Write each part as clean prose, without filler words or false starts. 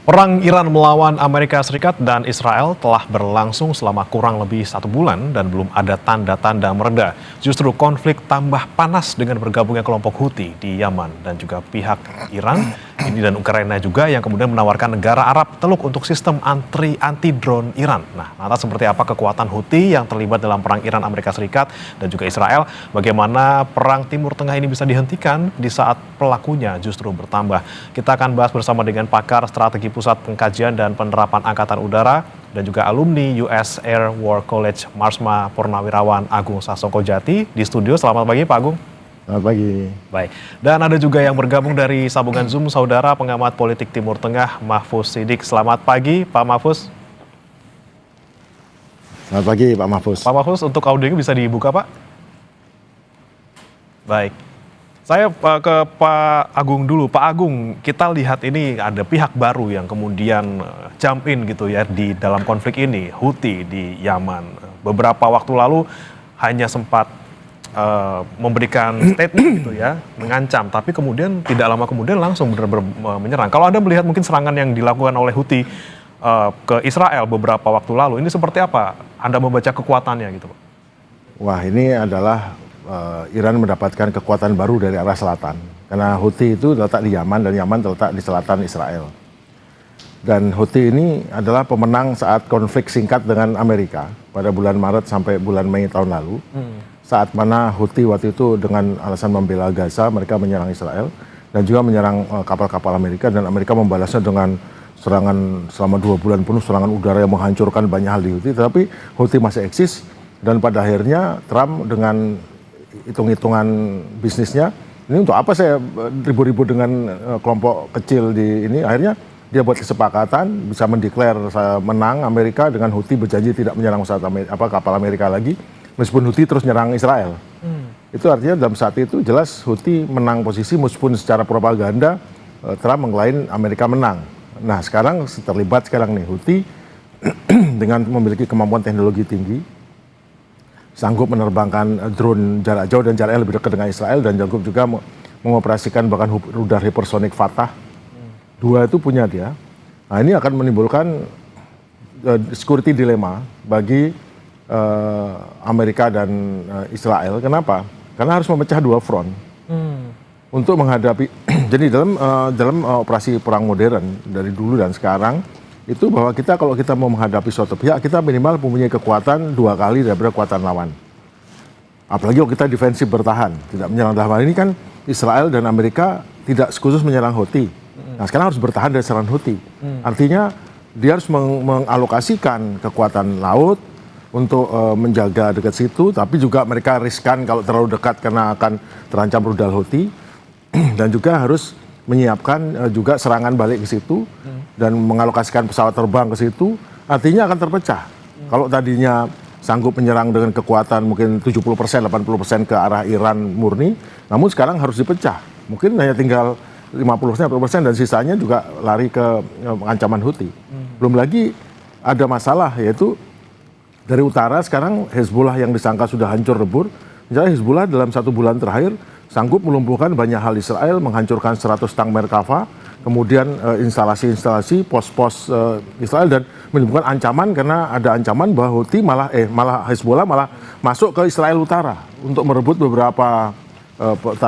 Perang Iran melawan Amerika Serikat dan Israel telah berlangsung selama kurang lebih 1 bulan dan belum ada tanda-tanda mereda. Justru konflik tambah panas dengan bergabungnya kelompok Houthi di Yaman dan juga pihak Iran ini dan Ukraina juga yang kemudian menawarkan negara Arab Teluk untuk sistem anti-drone Iran. Nah, lantas seperti apa kekuatan Houthi yang terlibat dalam perang Iran Amerika Serikat dan juga Israel? Bagaimana perang Timur Tengah ini bisa dihentikan di saat pelakunya justru bertambah? Kita akan bahas bersama dengan pakar strategi Pusat Pengkajian dan Penerapan Angkatan Udara dan juga alumni US Air War College Marsma Purnawirawan Agung Sasongko Jati di studio. Selamat pagi Pak Agung. Selamat pagi. Baik, dan ada juga yang bergabung dari sambungan Zoom, saudara pengamat politik Timur Tengah Mahfuz Siddiq. Selamat pagi Pak Mahfuz. Selamat pagi Pak Mahfuz. Pak Mahfuz, untuk audionya bisa dibuka Pak? Baik. Saya ke Pak Agung dulu. Pak Agung, kita lihat ini ada pihak baru yang kemudian jump in gitu ya di dalam konflik ini, Houthi di Yaman. Beberapa waktu lalu hanya sempat memberikan statement gitu ya, mengancam, tapi kemudian tidak lama kemudian langsung benar-benar menyerang. Kalau Anda melihat mungkin serangan yang dilakukan oleh Houthi ke Israel beberapa waktu lalu, ini seperti apa Anda membaca kekuatannya gitu Pak? Wah, ini adalah Iran mendapatkan kekuatan baru dari arah selatan. Karena Houthi itu terletak di Yaman dan Yaman terletak di selatan Israel. Dan Houthi ini adalah pemenang saat konflik singkat dengan Amerika pada bulan Maret sampai bulan Mei tahun lalu. Saat mana Houthi waktu itu dengan alasan membela Gaza, mereka menyerang Israel dan juga menyerang kapal-kapal Amerika, dan Amerika membalasnya dengan serangan selama 2 bulan penuh, serangan udara yang menghancurkan banyak hal di Houthi. Tetapi Houthi masih eksis, dan pada akhirnya Trump dengan hitung-hitungan bisnisnya, ini untuk apa saya ribut-ribut dengan kelompok kecil di ini, akhirnya dia buat kesepakatan bisa mendeklar saya menang Amerika dengan Houthi berjanji tidak menyerang kapal Amerika lagi, meskipun Houthi terus nyerang Israel. Itu artinya dalam saat itu jelas Houthi menang posisi, meskipun secara propaganda Trump mengklaim Amerika menang. Nah, sekarang terlibat nih Houthi dengan memiliki kemampuan teknologi tinggi, sanggup menerbangkan drone jarak jauh dan jaraknya lebih dekat dengan Israel, dan sanggup juga mengoperasikan bahkan rudal hipersonik Fatah. 2 itu punya dia. Nah, ini akan menimbulkan security dilema bagi Amerika dan Israel. Kenapa? Karena harus memecah 2 front untuk menghadapi. Jadi dalam operasi perang modern dari dulu dan sekarang itu bahwa kalau kita mau menghadapi suatu pihak, kita minimal mempunyai kekuatan 2 kali daripada kekuatan lawan. Apalagi kalau kita defensif bertahan, tidak menyerang. Dalam hal ini kan Israel dan Amerika tidak khusus menyerang Houthi. Nah, sekarang harus bertahan dari serangan Houthi. Artinya dia harus mengalokasikan kekuatan laut untuk menjaga dekat situ, tapi juga mereka riskan kalau terlalu dekat karena akan terancam rudal Houthi. Dan juga harus menyiapkan juga serangan balik ke situ dan mengalokasikan pesawat terbang ke situ, artinya akan terpecah. Kalau tadinya sanggup menyerang dengan kekuatan mungkin 70%, 80% ke arah Iran murni, namun sekarang harus dipecah. Mungkin hanya tinggal 50%, 40% dan sisanya juga lari ke ancaman Houthi. Belum lagi ada masalah, yaitu dari utara sekarang Hezbollah yang disangka sudah hancur lebur. Misalnya Hezbollah dalam 1 bulan terakhir sanggup melumpuhkan banyak hal Israel, menghancurkan 100 tank Merkava, kemudian instalasi-instalasi, pos-pos Israel, dan menimbulkan ancaman karena ada ancaman bahwa Houthi malah Hezbollah malah masuk ke Israel Utara untuk merebut beberapa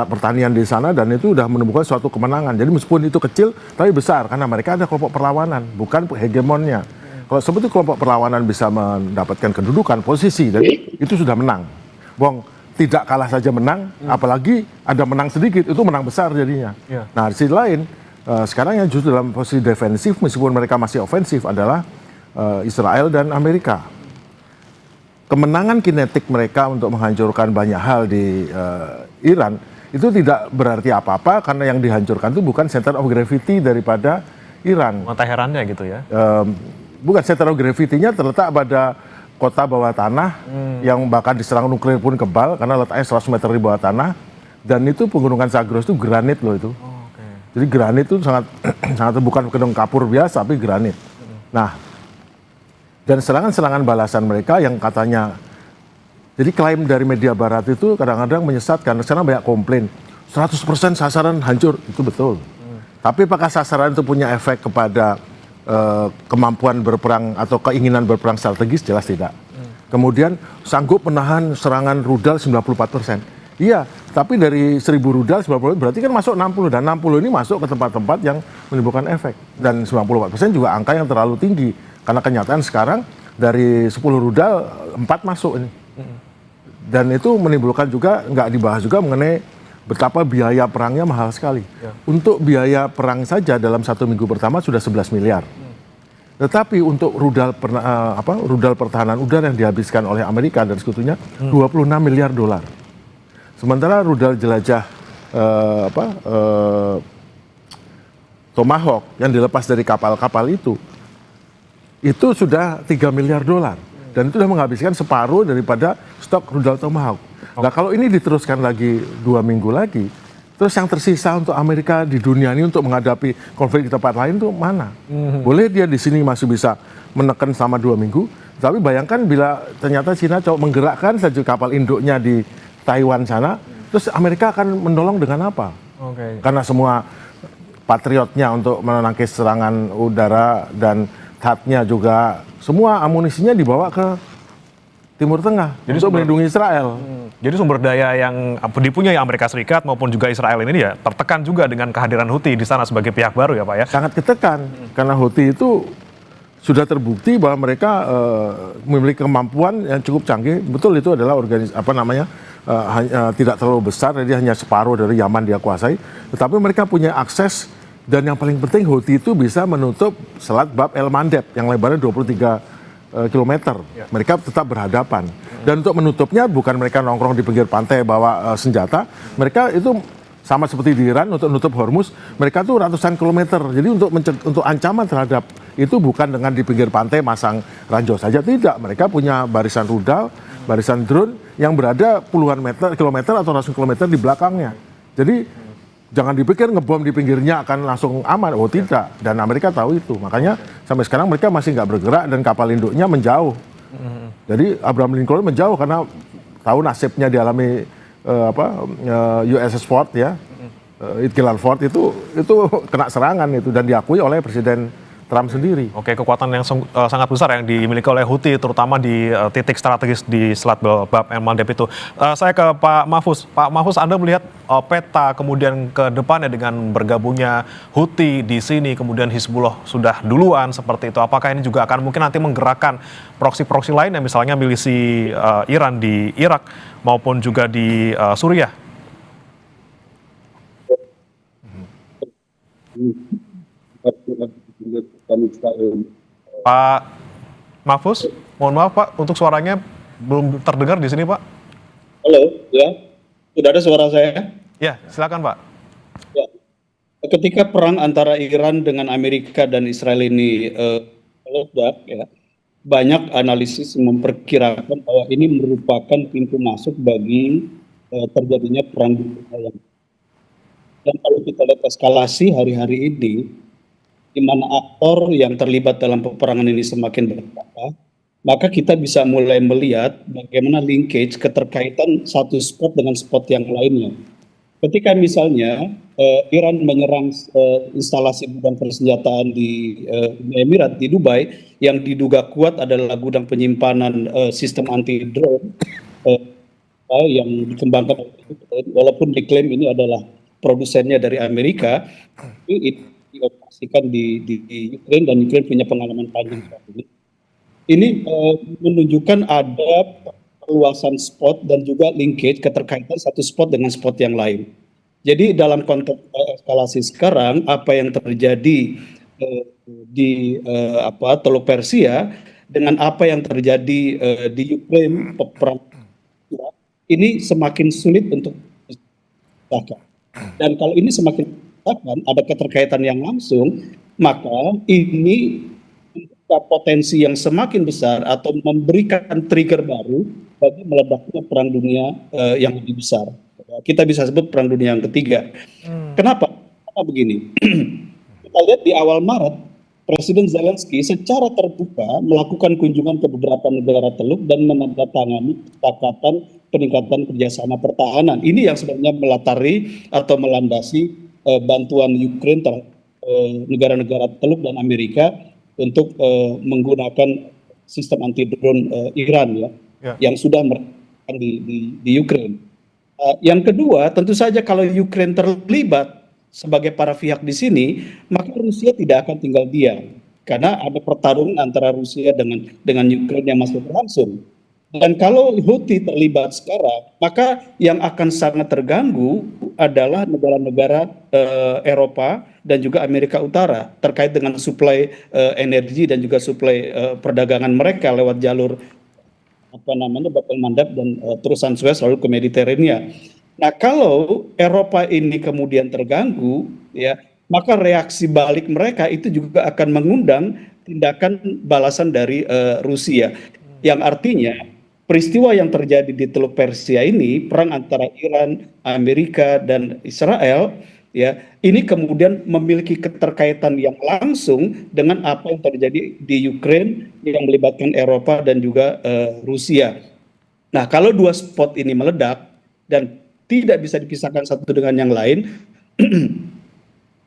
pertanian di sana, dan itu sudah menemukan suatu kemenangan. Jadi meskipun itu kecil tapi besar karena mereka ada kelompok perlawanan, bukan hegemonnya. Kalau seperti kelompok perlawanan bisa mendapatkan kedudukan, posisi, dan itu sudah menang. Tidak kalah saja menang, apalagi ada menang sedikit, itu menang besar jadinya. Nah, di sisi lain, sekarang yang justru dalam posisi defensif, meskipun mereka masih ofensif, adalah Israel dan Amerika. Kemenangan kinetik mereka untuk menghancurkan banyak hal di Iran, itu tidak berarti apa-apa, karena yang dihancurkan itu bukan center of gravity daripada Iran. Teherannya gitu ya? Bukan, center of gravity-nya terletak pada kota bawah tanah yang bahkan diserang nuklir pun kebal karena letaknya 100 meter di bawah tanah, dan itu pegunungan Zagros itu granit loh itu. Jadi granit itu sangat bukan gedung kapur biasa tapi granit. Nah, dan serangan-serangan balasan mereka yang katanya, jadi klaim dari media barat itu kadang-kadang menyesatkan. Sekarang banyak komplain 100% sasaran hancur, itu betul. Tapi apakah sasaran itu punya efek kepada kemampuan berperang atau keinginan berperang strategis, jelas tidak. Kemudian sanggup menahan serangan rudal 94%. Iya, tapi dari 1.000 rudal 90 berarti kan masuk 60, dan 60 ini masuk ke tempat-tempat yang menimbulkan efek. Dan 94% juga angka yang terlalu tinggi. Karena kenyataan sekarang dari 10 rudal 4 masuk ini. Dan itu menimbulkan juga, nggak dibahas juga mengenai betapa biaya perangnya mahal sekali. Untuk biaya perang saja dalam 1 minggu pertama sudah 11 miliar. Tetapi untuk rudal pertahanan udara yang dihabiskan oleh Amerika dan sekutunya 26 miliar dolar. Sementara rudal jelajah Tomahawk yang dilepas dari kapal-kapal itu sudah 3 miliar dolar. Dan itu sudah menghabiskan separuh daripada stok rudal Tomahawk. Nah kalau ini diteruskan lagi 2 minggu lagi, terus yang tersisa untuk Amerika di dunia ini untuk menghadapi konflik di tempat lain tuh mana? Boleh dia di sini masih bisa menekan selama 2 minggu, tapi bayangkan bila ternyata Cina coba menggerakkan saja kapal induknya di Taiwan sana, terus Amerika akan menolong dengan apa? Karena semua patriotnya untuk menangkis serangan udara dan THAAD-nya juga, semua amunisinya dibawa ke Timur Tengah untuk melindungi Israel. Jadi sumber daya yang dipunyai Amerika Serikat maupun juga Israel ini ya tertekan juga dengan kehadiran Houthi di sana sebagai pihak baru ya Pak ya? Sangat ditekan, karena Houthi itu sudah terbukti bahwa mereka memiliki kemampuan yang cukup canggih. Betul, itu adalah tidak terlalu besar, jadi hanya separuh dari Yaman dia kuasai. Tetapi mereka punya akses, dan yang paling penting Houthi itu bisa menutup Selat Bab el Mandeb yang lebarnya 23 kilometer. Mereka tetap berhadapan. Dan untuk menutupnya bukan mereka nongkrong di pinggir pantai bawa senjata, mereka itu sama seperti di Iran untuk menutup Hormuz, mereka tuh ratusan kilometer. Jadi untuk ancaman terhadap itu bukan dengan di pinggir pantai masang ranjau saja, tidak. Mereka punya barisan rudal, barisan drone yang berada puluhan kilometer atau ratusan kilometer di belakangnya. Jadi jangan dipikir ngebom di pinggirnya akan langsung aman. Oh tidak. Dan Amerika tahu itu. Makanya sampai sekarang mereka masih nggak bergerak dan kapal induknya menjauh. Jadi Abraham Lincoln menjauh karena tahu nasibnya dialami USS Ford ya. Gerald Ford itu kena serangan itu, dan diakui oleh Presiden Trump sendiri. Oke, kekuatan yang sangat besar yang dimiliki oleh Houthi, terutama di titik strategis di Selat Bab el Mandeb itu. Saya ke Pak Mahfuz. Pak Mahfuz, Anda melihat peta kemudian ke depannya dengan bergabungnya Houthi di sini, kemudian Hizbullah sudah duluan seperti itu. Apakah ini juga akan mungkin nanti menggerakkan proksi-proksi lain, misalnya milisi Iran di Irak maupun juga di Suriah? Pak Mahfuz, mohon maaf Pak, untuk suaranya belum terdengar di sini Pak. Halo, ya, sudah ada suara saya? Ya, silakan Pak. Ya. Ketika perang antara Iran dengan Amerika dan Israel ini meledak, ya, banyak analisis memperkirakan bahwa ini merupakan pintu masuk bagi terjadinya perang dunia. Dan kalau kita lihat eskalasi hari-hari ini, di mana aktor yang terlibat dalam peperangan ini semakin bertambah, maka kita bisa mulai melihat bagaimana linkage keterkaitan satu spot dengan spot yang lainnya. Ketika misalnya Iran menyerang instalasi gudang persenjataan di Emirat, di Dubai, yang diduga kuat adalah gudang penyimpanan sistem anti drone yang dikembangkan, walaupun diklaim ini adalah produsennya dari Amerika, itu dioperasikan di Ukraine, dan Ukraine punya pengalaman panjang saat ini. Ini menunjukkan ada perluasan spot dan juga linkage keterkaitan satu spot dengan spot yang lain. Jadi dalam konteks eskalasi sekarang, apa yang terjadi di Teluk Persia dengan apa yang terjadi di Ukraine, perang ini semakin sulit untuk disahkan. Dan kalau ini semakin ada keterkaitan yang langsung, maka ini membuka potensi yang semakin besar atau memberikan trigger baru bagi meledaknya perang dunia yang lebih besar. Kita bisa sebut perang dunia yang ketiga. Kenapa? Karena begini, kita lihat di awal Maret, Presiden Zelensky secara terbuka melakukan kunjungan ke beberapa negara Teluk dan menandatangani kesepakatan peningkatan kerjasama pertahanan. Ini yang sebenarnya melatari atau melandasi bantuan Ukraine terhadap negara-negara Teluk dan Amerika untuk menggunakan sistem anti drone Iran ya, Ya. yang sudah merencanakan di Ukraine. Yang kedua, tentu saja kalau Ukraine terlibat sebagai para pihak di sini, maka Rusia tidak akan tinggal diam karena ada pertarungan antara Rusia dengan Ukraine yang masih berlangsung. Dan kalau Houthi terlibat sekarang, maka yang akan sangat terganggu adalah negara-negara Eropa dan juga Amerika Utara terkait dengan suplai energi dan juga suplai perdagangan mereka lewat jalur Bab el-Mandab dan terusan Suez lalu ke Mediterania. Nah, kalau Eropa ini kemudian terganggu, ya, maka reaksi balik mereka itu juga akan mengundang tindakan balasan dari Rusia, yang artinya peristiwa yang terjadi di Teluk Persia ini, perang antara Iran, Amerika, dan Israel, ya, ini kemudian memiliki keterkaitan yang langsung dengan apa yang terjadi di Ukraine yang melibatkan Eropa dan juga Rusia. Nah, kalau dua spot ini meledak dan tidak bisa dipisahkan satu dengan yang lain,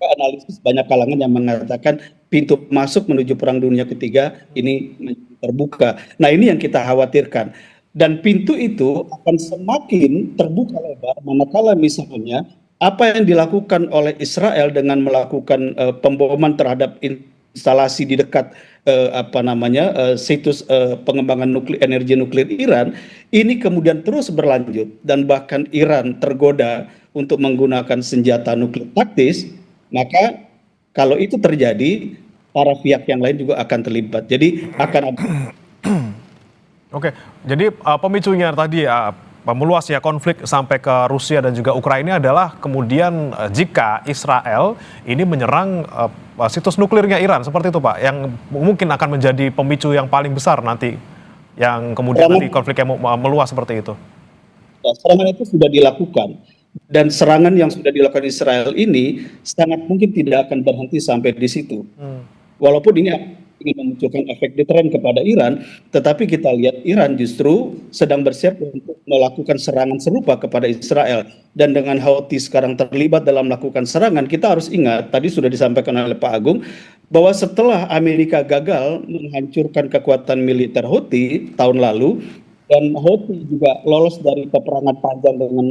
analisis banyak kalangan yang mengatakan pintu masuk menuju Perang Dunia Ketiga ini terbuka. Nah, ini yang kita khawatirkan. Dan pintu itu akan semakin terbuka lebar manakala misalnya apa yang dilakukan oleh Israel dengan melakukan pemboman terhadap instalasi di dekat situs pengembangan energi nuklir Iran ini kemudian terus berlanjut dan bahkan Iran tergoda untuk menggunakan senjata nuklir taktis, maka kalau itu terjadi para pihak yang lain juga akan terlibat. Jadi akan ada. Oke, jadi pemicunya tadi meluasnya konflik sampai ke Rusia dan juga Ukraina adalah kemudian jika Israel ini menyerang situs nuklirnya Iran, seperti itu Pak, yang mungkin akan menjadi pemicu yang paling besar nanti, yang kemudian nanti konfliknya meluas seperti itu. Serangan itu sudah dilakukan, dan serangan yang sudah dilakukan Israel ini sangat mungkin tidak akan berhenti sampai di situ. Walaupun ini ingin memunculkan efek deteren kepada Iran, tetapi kita lihat Iran justru sedang bersiap untuk melakukan serangan serupa kepada Israel. Dan dengan Houthi sekarang terlibat dalam melakukan serangan, kita harus ingat, tadi sudah disampaikan oleh Pak Agung, bahwa setelah Amerika gagal menghancurkan kekuatan militer Houthi tahun lalu, dan Houthi juga lolos dari peperangan panjang dengan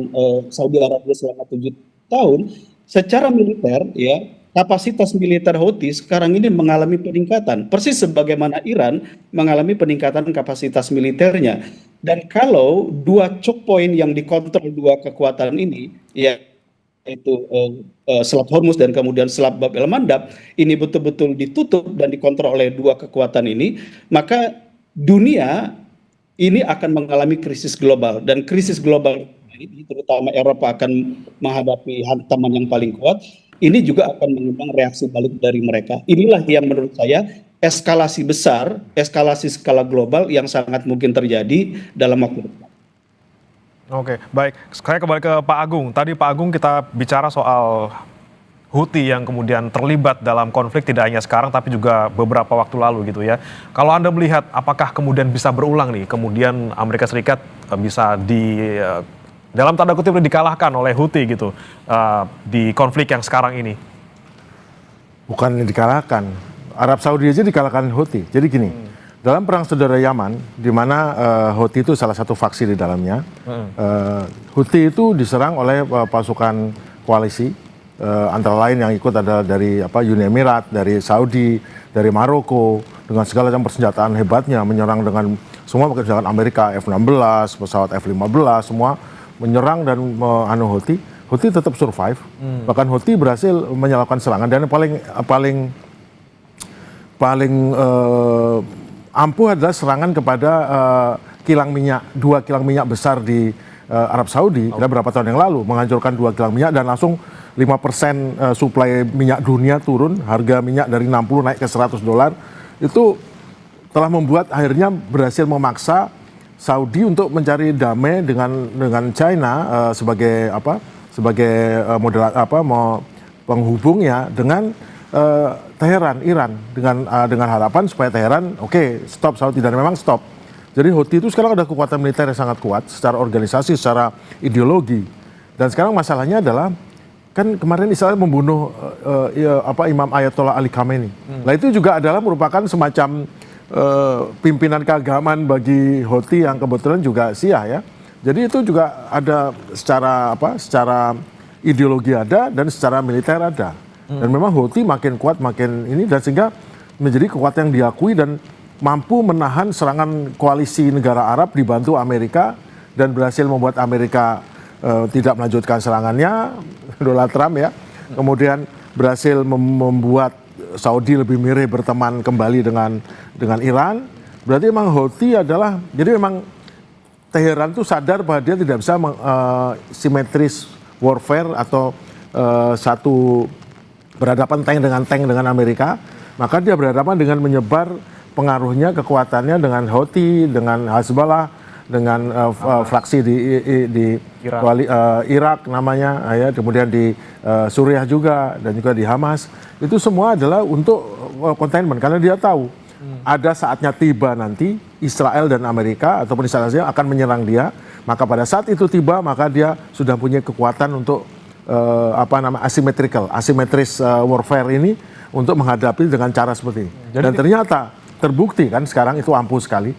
Saudi Arabia selama 7 tahun, secara militer ya, kapasitas militer Houthi sekarang ini mengalami peningkatan, persis sebagaimana Iran mengalami peningkatan kapasitas militernya. Dan kalau dua choke point yang dikontrol dua kekuatan ini, yaitu Selat Hormuz dan kemudian Selat Bab el-Mandab, ini betul-betul ditutup dan dikontrol oleh dua kekuatan ini, maka dunia ini akan mengalami krisis global. Dan krisis global ini, terutama Eropa akan menghadapi hantaman yang paling kuat. Ini juga akan mengundang reaksi balik dari mereka. Inilah yang menurut saya eskalasi besar, eskalasi skala global yang sangat mungkin terjadi dalam waktu depan. Oke, baik. Saya kembali ke Pak Agung. Tadi Pak Agung kita bicara soal Houthi yang kemudian terlibat dalam konflik tidak hanya sekarang tapi juga beberapa waktu lalu gitu ya. Kalau Anda melihat apakah kemudian bisa berulang nih, kemudian Amerika Serikat bisa dalam tanda kutip dikalahkan oleh Houthi gitu di konflik yang sekarang ini? Bukan dikalahkan, Arab Saudi aja dikalahkan Houthi. Jadi gini, dalam perang saudara Yaman, di mana Houthi itu salah satu faksi di dalamnya, Houthi itu diserang oleh pasukan koalisi, antara lain yang ikut adalah dari Uni Emirat, dari Saudi, dari Maroko, dengan segala macam persenjataan hebatnya, menyerang dengan semua persenjataan Amerika, F-16, pesawat F-15, semua menyerang dan Houthi. Houthi tetap survive, bahkan Houthi berhasil melakukan serangan, dan yang paling ampuh adalah serangan kepada kilang minyak, 2 kilang minyak besar di Arab Saudi, berapa tahun yang lalu, menghancurkan 2 kilang minyak dan langsung 5% suplai minyak dunia turun, harga minyak dari 60 naik ke $100, itu telah membuat akhirnya berhasil memaksa Saudi untuk mencari damai dengan China sebagai model penghubungnya dengan Teheran, Iran, dengan harapan supaya Teheran stop Saudi, dan memang stop. Jadi Houthi itu sekarang ada kekuatan militer yang sangat kuat secara organisasi, secara ideologi. Dan sekarang masalahnya adalah kan kemarin Israel membunuh Imam Ayatollah Ali Khamenei. Nah itu juga adalah merupakan semacam pimpinan keagamaan bagi Houthi yang kebetulan juga Syiah ya. Jadi itu juga ada secara ideologi ada dan secara militer ada. Dan memang Houthi makin kuat makin ini, dan sehingga menjadi kekuatan yang diakui dan mampu menahan serangan koalisi negara Arab dibantu Amerika dan berhasil membuat Amerika tidak melanjutkan serangannya, Donald Trump ya. Kemudian berhasil membuat Saudi lebih mirip berteman kembali dengan Iran. Berarti memang Houthi adalah, jadi memang Teheran itu sadar bahwa dia tidak bisa simetris warfare atau satu berhadapan tank dengan Amerika, maka dia berhadapan dengan menyebar pengaruhnya, kekuatannya dengan Houthi, dengan Hezbollah, dengan fraksi di Irak namanya, ya, kemudian di Suriah juga, dan juga di Hamas. Itu semua adalah untuk containment, karena dia tahu ada saatnya tiba nanti Israel dan Amerika ataupun Israel akan menyerang dia, maka pada saat itu tiba maka dia sudah punya kekuatan untuk asimetris warfare ini untuk menghadapi dengan cara seperti ini. Dan ternyata terbukti kan sekarang itu ampuh sekali.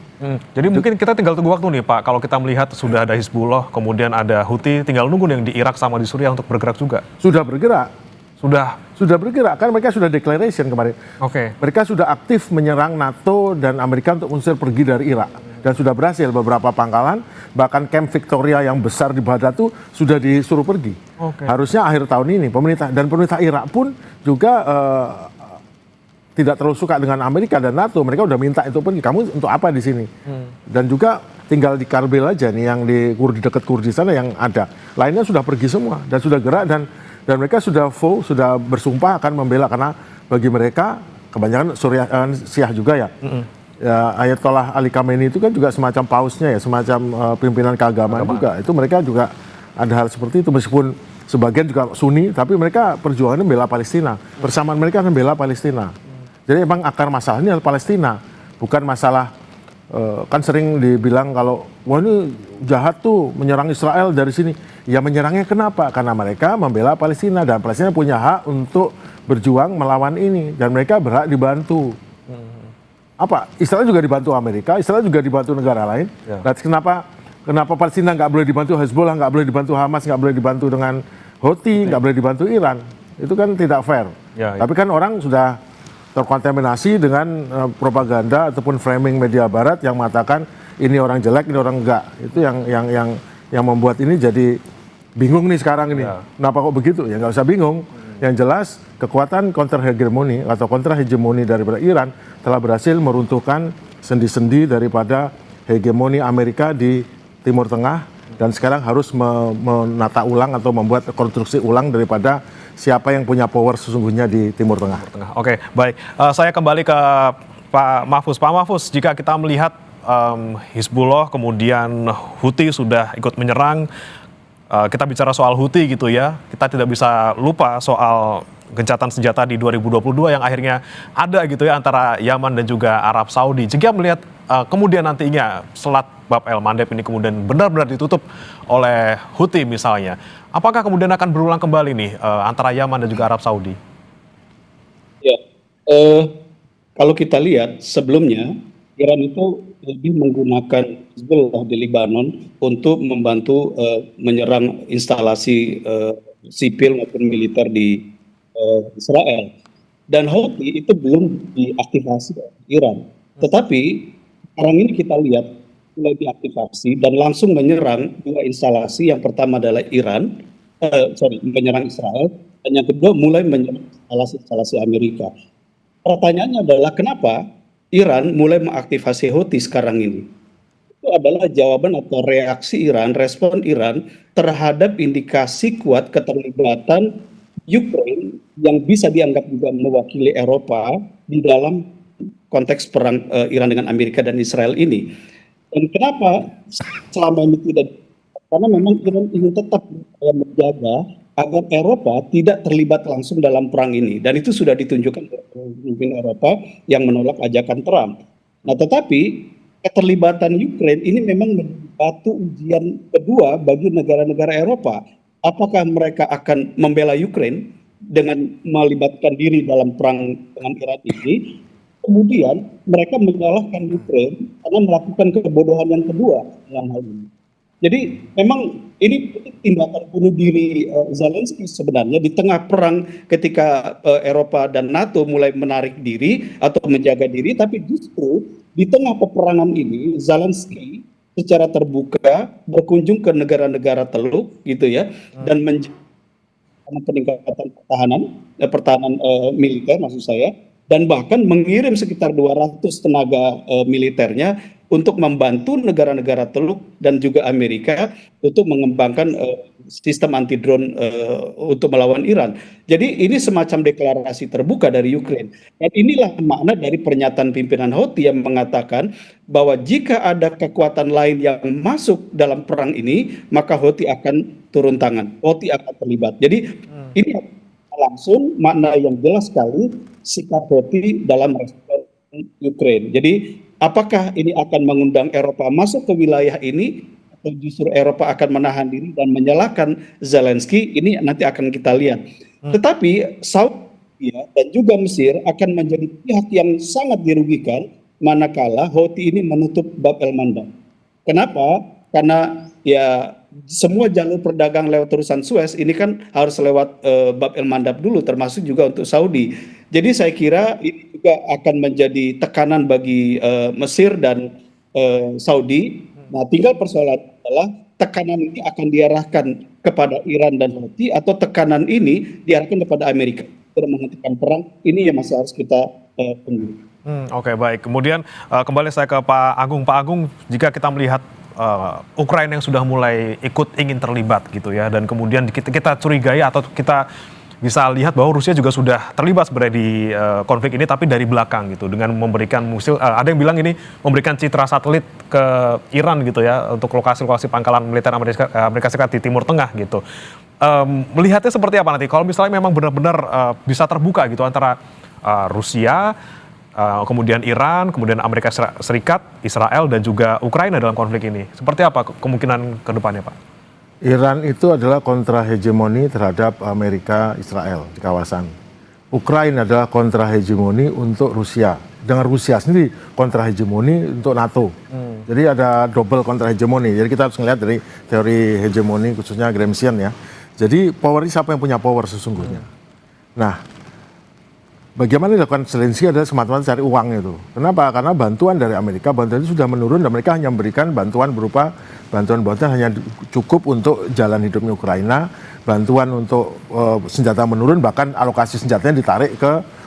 Jadi mungkin kita tinggal tunggu waktu nih Pak, kalau kita melihat sudah ada Hizbullah, kemudian ada Houthi, tinggal nunggu yang di Irak sama di Suriah untuk bergerak juga. Sudah bergerak. Sudah bergerak, kan mereka sudah declaration kemarin. Oke. Mereka sudah aktif menyerang NATO dan Amerika untuk unsur pergi dari Irak. Dan sudah berhasil beberapa pangkalan, bahkan camp Victoria yang besar di Baghdad itu sudah disuruh pergi. Harusnya akhir tahun ini pemerintah Irak pun juga tidak terlalu suka dengan Amerika dan NATO. Mereka udah minta itu pergi. Kamu untuk apa di sini? Dan juga tinggal di Karbil aja nih, yang di dekat Kurdistan yang ada. Lainnya sudah pergi semua dan sudah gerak, dan mereka sudah sudah bersumpah akan membela, karena bagi mereka kebanyakan Syiah juga ya. Ya, Ayatollah Ali Khamenei itu kan juga semacam pausnya ya, semacam pimpinan keagamaan juga. Itu mereka juga ada hal seperti itu, meskipun sebagian juga Sunni, tapi mereka perjuangannya membela Palestina. Persamaan mereka membela Palestina. Jadi emang akar masalahnya adalah Palestina, bukan masalah kan sering dibilang kalau wah ini jahat tuh menyerang Israel dari sini. Ya menyerangnya kenapa? Karena mereka membela Palestina, dan Palestina punya hak untuk berjuang melawan ini, dan mereka berhak dibantu. Israel juga dibantu Amerika, Israel juga dibantu negara lain. Nah, kenapa Palestina nggak boleh dibantu Hezbollah, nggak boleh dibantu Hamas, nggak boleh dibantu dengan Houthi, nggak boleh dibantu Iran? Itu kan tidak fair. Tapi kan orang sudah terkontaminasi dengan propaganda ataupun framing media Barat yang mengatakan ini orang jelek, ini orang enggak. Itu yang membuat ini jadi bingung nih sekarang ini. Kenapa kok begitu? Ya nggak usah bingung. Yang jelas kekuatan kontra-hegemoni atau kontra-hegemoni daripada Iran telah berhasil meruntuhkan sendi-sendi daripada hegemoni Amerika di Timur Tengah, dan sekarang harus menata ulang atau membuat konstruksi ulang daripada siapa yang punya power sesungguhnya di Timur Tengah. Oke, baik. Saya kembali ke Pak Mahfuz. Pak Mahfuz, jika kita melihat Hizbullah kemudian Houthi sudah ikut menyerang, kita bicara soal Houthi gitu ya, kita tidak bisa lupa soal gencatan senjata di 2022 yang akhirnya ada gitu ya antara Yaman dan juga Arab Saudi. Jika melihat kemudian nantinya Selat Bab el Mandeb ini kemudian benar-benar ditutup oleh Houthi misalnya, apakah kemudian akan berulang kembali nih antara Yaman dan juga Arab Saudi? Ya, kalau kita lihat sebelumnya Iran itu lebih menggunakan Hizbullah di Lebanon untuk membantu menyerang instalasi sipil maupun militer di Israel. Dan Houthi itu belum diaktifasi oleh Iran. Tetapi sekarang ini kita lihat mulai diaktifasi dan langsung menyerang dua instalasi. Yang pertama adalah menyerang Israel, dan yang kedua mulai menyerang instalasi Amerika. Pertanyaannya adalah kenapa Iran mulai mengaktifasi Houthi sekarang ini? Itu adalah jawaban atau reaksi Iran, respon Iran terhadap indikasi kuat keterlibatan Ukraine yang bisa dianggap juga mewakili Eropa di dalam konteks perang Iran dengan Amerika dan Israel ini. Dan kenapa selama ini tidak? Karena memang Iran ingin tetap menjaga agar Eropa tidak terlibat langsung dalam perang ini. Dan itu sudah ditunjukkan oleh pemimpin Eropa yang menolak ajakan Trump. Nah, tetapi keterlibatan Ukraine ini memang batu ujian kedua bagi negara-negara Eropa. apakah mereka akan membela Ukraine dengan melibatkan diri dalam perang dengan Iran ini, kemudian mereka menyalahkan Ukraine karena melakukan kebodohan yang kedua dalam hal ini. Jadi memang ini tindakan bunuh diri Zelensky sebenarnya di tengah perang ketika Eropa dan NATO mulai menarik diri atau menjaga diri, tapi justru di tengah peperangan ini Zelensky secara terbuka berkunjung ke negara-negara Teluk gitu ya, dan peningkatan pertahanan militer maksud saya, dan bahkan mengirim sekitar 200 tenaga militernya untuk membantu negara-negara Teluk dan juga Amerika untuk mengembangkan sistem anti drone untuk melawan Iran. Jadi ini semacam deklarasi terbuka dari Ukraine. Dan inilah makna dari pernyataan pimpinan Houthi yang mengatakan bahwa jika ada kekuatan lain yang masuk dalam perang ini, maka Houthi akan turun tangan, Houthi akan terlibat. Jadi ini langsung makna yang jelas sekali sikap Houthi dalam respon Ukraine. Jadi apakah ini akan mengundang Eropa masuk ke wilayah ini, atau justru Eropa akan menahan diri dan menyalahkan Zelensky? Ini nanti akan kita lihat. Tetapi Saudi dan juga Mesir akan menjadi pihak yang sangat dirugikan manakala Houthi ini menutup Bab el-Mandab. Kenapa? Karena ya semua jalur perdagang lewat terusan Suez ini kan harus lewat Bab el-Mandab dulu, termasuk juga untuk Saudi. Jadi saya kira ini juga akan menjadi tekanan bagi Mesir dan Saudi. Nah, tinggal persoalan adalah tekanan ini akan diarahkan kepada Iran dan Houthi atau tekanan ini diarahkan kepada Amerika untuk menghentikan perang. Ini yang masih harus kita tunggu. Oke, baik. Kemudian kembali saya ke Pak Agung. Pak Agung, jika kita melihat Ukraina yang sudah mulai ingin terlibat gitu ya, dan kemudian kita curigai atau kita bisa lihat bahwa Rusia juga sudah terlibat sebenarnya di konflik ini, tapi dari belakang gitu, dengan memberikan misil, ada yang bilang ini memberikan citra satelit ke Iran gitu ya, untuk lokasi-lokasi pangkalan militer Amerika Serikat di Timur Tengah gitu. Melihatnya seperti apa nanti kalau misalnya memang benar-benar bisa terbuka gitu antara Rusia, kemudian Iran, kemudian Amerika Serikat, Israel, dan juga Ukraina dalam konflik ini? Seperti apa kemungkinan ke depannya, Pak? Iran itu adalah kontra hegemoni terhadap Amerika Israel di kawasan. Ukraina adalah kontra hegemoni untuk Rusia. Dengan Rusia sendiri kontra hegemoni untuk NATO. Jadi ada double kontra hegemoni. Jadi kita harus melihat dari teori hegemoni khususnya Gramscian ya. Jadi power ini siapa yang punya power sesungguhnya. Nah, bagaimana dilakukan Zelensky adalah semata-mata cari uang itu. Kenapa? Karena bantuan dari Amerika, bantuan itu sudah menurun dan mereka hanya memberikan bantuan berupa bantuan hanya cukup untuk jalan hidupnya Ukraina, bantuan untuk senjata menurun, bahkan alokasi senjatanya ditarik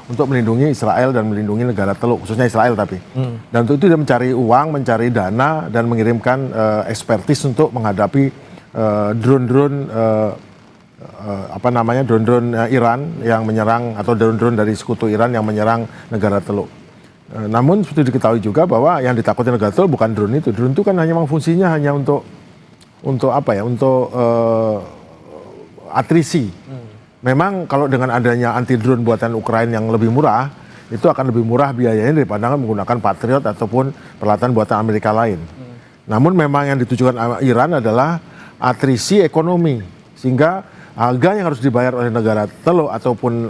untuk melindungi Israel dan melindungi negara Teluk, khususnya Israel tapi. Dan untuk itu dia mencari uang, mencari dana, dan mengirimkan ekspertis untuk menghadapi drone-drone drone-drone Iran yang menyerang, atau drone-drone dari sekutu Iran yang menyerang negara Teluk. Namun seperti diketahui juga bahwa yang ditakuti negara Teluk bukan drone itu. Drone itu kan hanya fungsinya hanya untuk atrisi. Memang kalau dengan adanya anti drone buatan Ukraina yang lebih murah, itu akan lebih murah biayanya daripada menggunakan Patriot ataupun peralatan buatan Amerika lain. Namun memang yang ditujukan Iran adalah atrisi ekonomi, sehingga harga yang harus dibayar oleh negara Teluk ataupun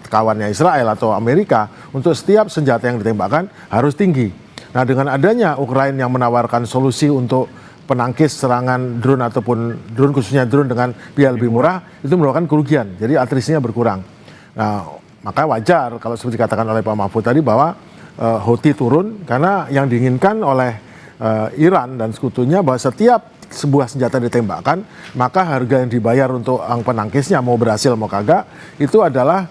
kawannya Israel atau Amerika untuk setiap senjata yang ditembakkan harus tinggi. Nah, dengan adanya Ukraina yang menawarkan solusi untuk penangkis serangan drone ataupun drone, khususnya drone dengan biaya lebih murah, itu merupakan kerugian. Jadi atrisinya berkurang. Nah, maka wajar kalau seperti dikatakan oleh Pak Mahfud tadi bahwa Houthi turun, karena yang diinginkan oleh Iran dan sekutunya bahwa setiap sebuah senjata ditembakkan, maka harga yang dibayar untuk penangkisnya mau berhasil mau kagak, itu adalah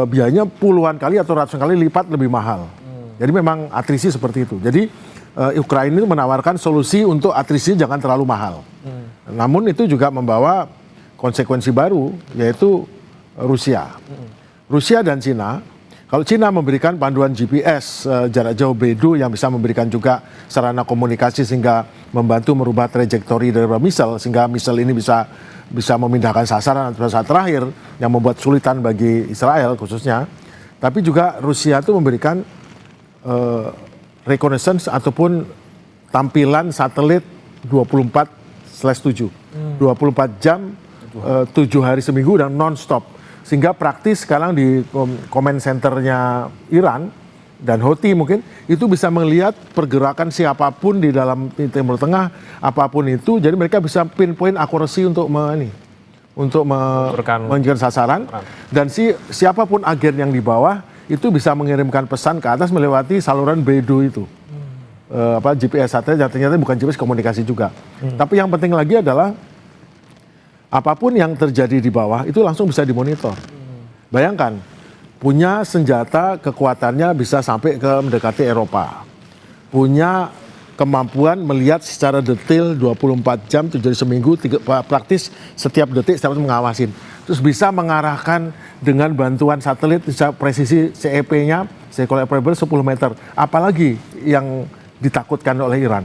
biayanya puluhan kali atau ratusan kali lipat lebih mahal. Jadi memang atrisi seperti itu. Jadi Ukraina itu menawarkan solusi untuk atrisi jangan terlalu mahal. Namun itu juga membawa konsekuensi baru, yaitu Rusia. Rusia dan Cina. Kalau Cina memberikan panduan GPS jarak jauh Beidou yang bisa memberikan juga sarana komunikasi sehingga membantu merubah trajektori dari misal, sehingga misal ini bisa memindahkan sasaran pada saat terakhir yang membuat sulitan bagi Israel khususnya. Tapi juga Rusia itu memberikan reconnaissance ataupun tampilan satelit 24/7, 24 jam 7 hari seminggu dan non-stop. Sehingga praktis sekarang di command centernya Iran dan Houthi mungkin itu bisa melihat pergerakan siapapun di dalam Timur Tengah, apapun itu. Jadi mereka bisa pinpoint akurasi untuk menunjukkan sasaran. Dan siapapun agen yang di bawah itu bisa mengirimkan pesan ke atas melewati saluran Beidou itu. GPS satelit, ternyata bukan GPS, komunikasi juga. Tapi yang penting lagi adalah apapun yang terjadi di bawah itu langsung bisa dimonitor. Bayangkan, punya senjata kekuatannya bisa sampai ke mendekati Eropa. Punya kemampuan melihat secara detail 24 jam, 7 hari seminggu, praktis setiap detik, setiap mengawasin. Terus bisa mengarahkan dengan bantuan satelit, bisa presisi CEP-nya, Circle Approval 10 meter. Apalagi yang ditakutkan oleh Iran.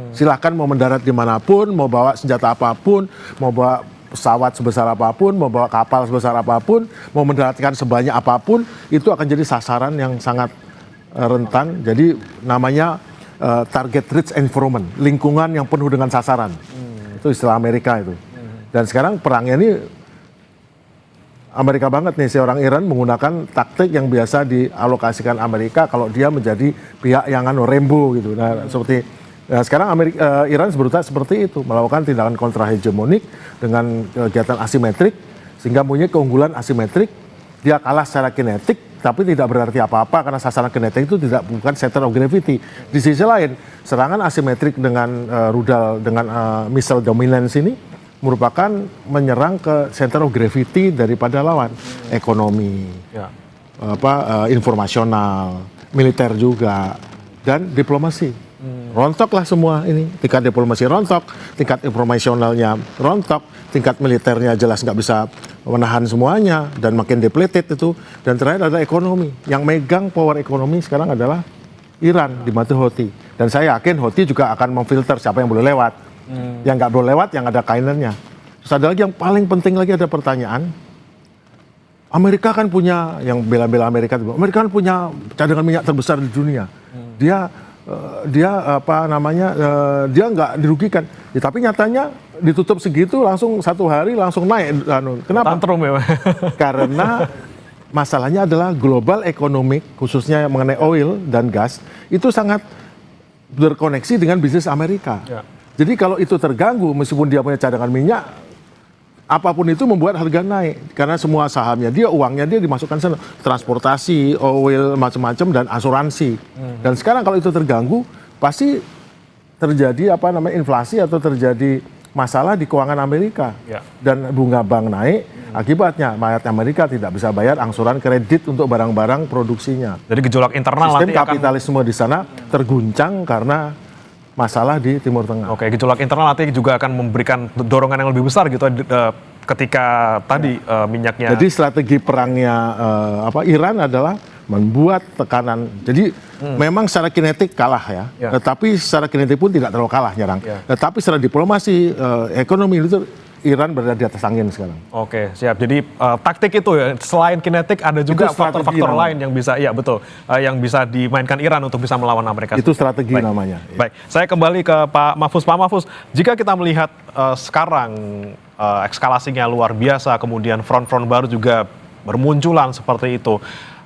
Silahkan mau mendarat dimanapun, mau bawa senjata apapun, mau bawa pesawat sebesar apapun, mau bawa kapal sebesar apapun, mau mendaratkan sebanyak apapun, itu akan jadi sasaran yang sangat rentan. Jadi namanya target rich environment, lingkungan yang penuh dengan sasaran. Itu istilah Amerika itu. Dan sekarang perangnya ini Amerika banget nih, seorang Iran menggunakan taktik yang biasa dialokasikan Amerika kalau dia menjadi pihak yang Rembo gitu. Nah, sekarang Iran berusaha seperti itu, melakukan tindakan kontrahegemonik dengan kegiatan asimetrik sehingga punya keunggulan asimetrik. Dia kalah secara kinetik, tapi tidak berarti apa-apa karena sasaran kinetik itu bukan center of gravity. Di sisi lain, serangan asimetrik dengan rudal dengan missile dominance ini merupakan menyerang ke center of gravity daripada lawan, ekonomi, informasional, militer juga, dan diplomasi. Rontoklah semua ini, tingkat diplomasi rontok, tingkat informasionalnya rontok, tingkat militernya jelas nggak bisa menahan semuanya dan makin depleted itu. Dan terakhir adalah ekonomi, yang megang power ekonomi sekarang adalah Iran di mata Houthi. Dan saya yakin Houthi juga akan memfilter siapa yang boleh lewat. Yang nggak boleh lewat, yang ada kainannya. Terus ada lagi yang paling penting lagi, ada pertanyaan. Amerika kan punya, yang bela-bela Amerika kan punya cadangan minyak terbesar di dunia. Dia nggak dirugikan. Ya, tapi nyatanya ditutup segitu langsung 1 hari langsung naik. Kenapa? Tantrum ya. Karena masalahnya adalah global economic, khususnya mengenai oil dan gas, itu sangat berkoneksi dengan bisnis Amerika. Ya. Jadi kalau itu terganggu, meskipun dia punya cadangan minyak, apapun itu membuat harga naik. Karena semua sahamnya dia, uangnya dia dimasukkan sana. Transportasi, oil, macam-macam, dan asuransi. Dan sekarang kalau itu terganggu, pasti terjadi inflasi atau terjadi masalah di keuangan Amerika. Ya. Dan bunga bank naik, akibatnya rakyat Amerika tidak bisa bayar angsuran kredit untuk barang-barang produksinya. Jadi gejolak internal sistem kapitalisme di sana terguncang karena masalah di Timur Tengah. Oke, gejolak internal nanti juga akan memberikan dorongan yang lebih besar gitu ketika tadi minyaknya. Jadi strategi perangnya Iran adalah membuat tekanan. Jadi memang secara kinetik kalah ya. Tetapi secara kinetik pun tidak terlalu kalah nyerang. Tetapi secara diplomasi, ekonomi itu Iran berada di atas angin sekarang. Oke, siap. Jadi taktik itu ya, selain kinetik ada juga faktor-faktor lain yang bisa, ya betul, yang bisa dimainkan Iran untuk bisa melawan Amerika. Itu strategi namanya. Baik, saya kembali ke Pak Mahfuz. Pak Mahfuz, jika kita melihat sekarang eskalasinya luar biasa, kemudian front-front baru juga bermunculan seperti itu.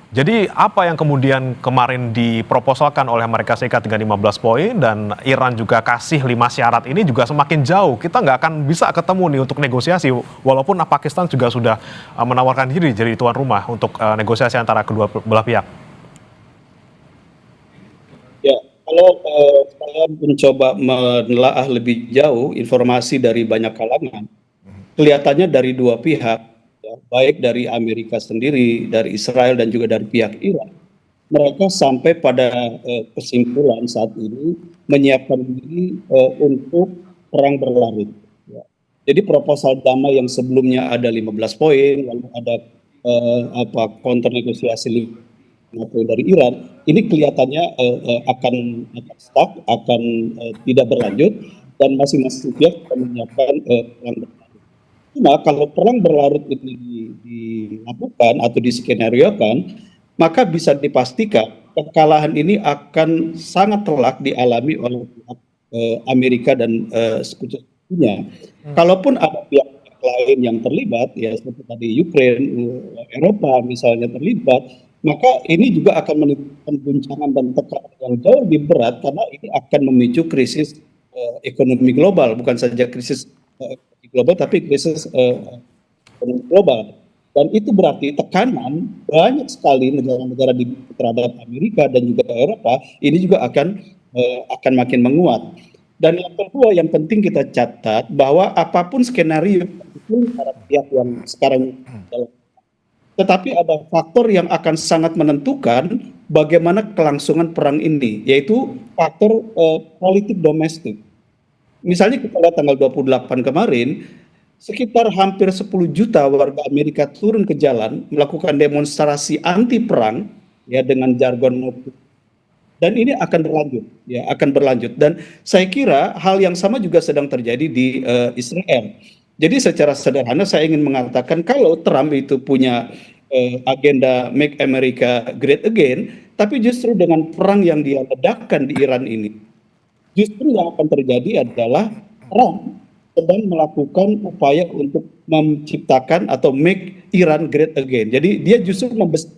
Jadi apa yang kemudian kemarin diproposalkan oleh Amerika Serikat dengan 15 poin dan Iran juga kasih 5 syarat ini juga semakin jauh. Kita nggak akan bisa ketemu nih untuk negosiasi, walaupun Pakistan juga sudah menawarkan diri jadi tuan rumah untuk negosiasi antara kedua belah pihak. Ya, kalau saya mencoba menelaah lebih jauh informasi dari banyak kalangan, kelihatannya dari dua pihak, baik dari Amerika sendiri, dari Israel, dan juga dari pihak Iran, mereka sampai pada kesimpulan saat ini menyiapkan diri untuk perang berlarut. Ya. Jadi proposal damai yang sebelumnya ada 15 poin, lalu ada counter negosiasi 5 poin dari Iran, ini kelihatannya akan stuck, akan tidak berlanjut, dan masing-masing pihak akan menyiapkan perang berlarut. Nah, kalau perang berlarut ini dilakukan atau diskenariokan, maka bisa dipastikan kekalahan ini akan sangat telak dialami oleh pihak Amerika dan sekutunya. Kalaupun ada pihak lain yang terlibat, ya seperti tadi Ukraina, Eropa misalnya terlibat, maka ini juga akan menimbulkan guncangan dan tekanan yang jauh lebih berat karena ini akan memicu krisis ekonomi global, bukan saja krisis ekonomi global, tapi krisis ekonomi global. Dan itu berarti tekanan banyak sekali negara-negara terhadap Amerika dan juga Eropa ini juga akan makin menguat. Dan yang kedua yang penting kita catat bahwa apapun skenario itu para pihak yang sekarang dalam, tetapi ada faktor yang akan sangat menentukan bagaimana kelangsungan perang ini, yaitu faktor politik domestik. Misalnya kita lihat tanggal 28 kemarin, sekitar hampir 10 juta warga Amerika turun ke jalan melakukan demonstrasi anti perang ya dengan jargon, dan ini akan berlanjut, ya akan berlanjut. Dan saya kira hal yang sama juga sedang terjadi di Israel. Jadi secara sederhana saya ingin mengatakan kalau Trump itu punya agenda Make America Great Again, tapi justru dengan perang yang dia ledakkan di Iran ini, justru yang akan terjadi adalah Trump sedang melakukan upaya untuk menciptakan atau make Iran great again. Jadi dia justru membesar.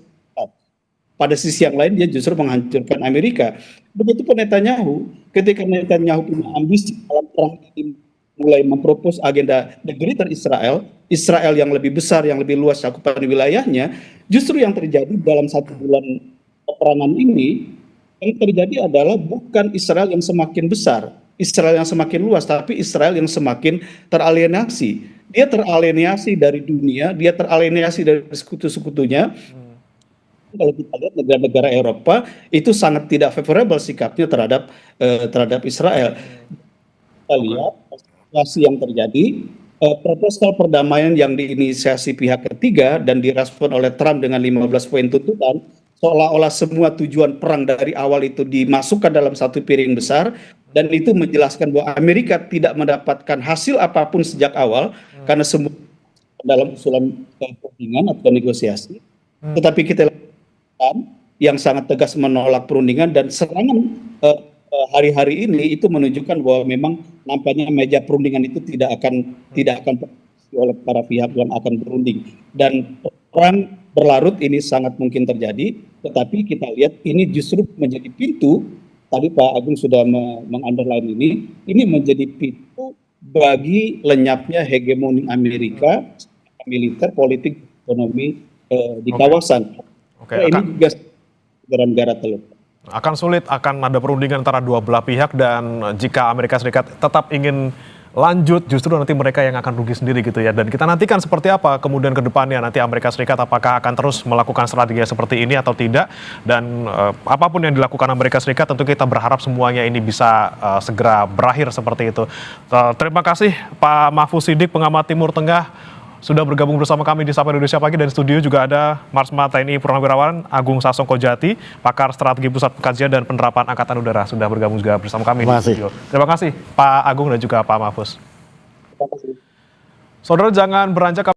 Pada sisi yang lain dia justru menghancurkan Amerika. Begitupun Netanyahu, ketika Netanyahu punya ambisi dalam perang ini mulai mempropos agenda the greater Israel, Israel yang lebih besar, yang lebih luas cakupan wilayahnya, justru yang terjadi dalam 1 bulan peperangan ini, yang terjadi adalah bukan Israel yang semakin besar, Israel yang semakin luas, tapi Israel yang semakin teralienasi. Dia teralienasi dari dunia, dia teralienasi dari sekutu-sekutunya. Kalau kita lihat negara-negara Eropa itu sangat tidak favorable sikapnya terhadap Israel. Kita lihat situasi yang terjadi, proposal perdamaian yang diinisiasi pihak ketiga dan direspon oleh Trump dengan 15 poin tuntutan, seolah-olah semua tujuan perang dari awal itu dimasukkan dalam satu piring besar, dan itu menjelaskan bahwa Amerika tidak mendapatkan hasil apapun sejak awal karena semua dalam usulan perundingan atau negosiasi. Tetapi kita yang sangat tegas menolak perundingan, dan serangan hari-hari ini itu menunjukkan bahwa memang nampaknya meja perundingan itu tidak akan oleh para pihak yang akan berunding, dan perang berlarut ini sangat mungkin terjadi. Tetapi kita lihat ini justru menjadi pintu, tadi Pak Agung sudah mengunderline ini menjadi pintu bagi lenyapnya hegemoni Amerika militer, politik, ekonomi di kawasan. Ini juga negara-negara teluk. Akan sulit, akan ada perundingan antara dua belah pihak, dan jika Amerika Serikat tetap ingin lanjut, justru nanti mereka yang akan rugi sendiri gitu ya. Dan kita nantikan seperti apa kemudian ke depannya, nanti Amerika Serikat apakah akan terus melakukan strategi seperti ini atau tidak. Dan apapun yang dilakukan Amerika Serikat, tentu kita berharap semuanya ini bisa segera berakhir seperti itu. Terima kasih Pak Mahfuz Siddiq, pengamat Timur Tengah, sudah bergabung bersama kami di Sapa Indonesia Pagi. Dan studio juga ada Marsma TNI Purnawirawan Agung Sasongko Jati, pakar strategi Pusat Pengkajian dan Penerapan Angkatan Udara, sudah bergabung juga bersama kami di studio. Terima kasih Pak Agung dan juga Pak Mahfuz. Terima kasih. Saudara, jangan beranjak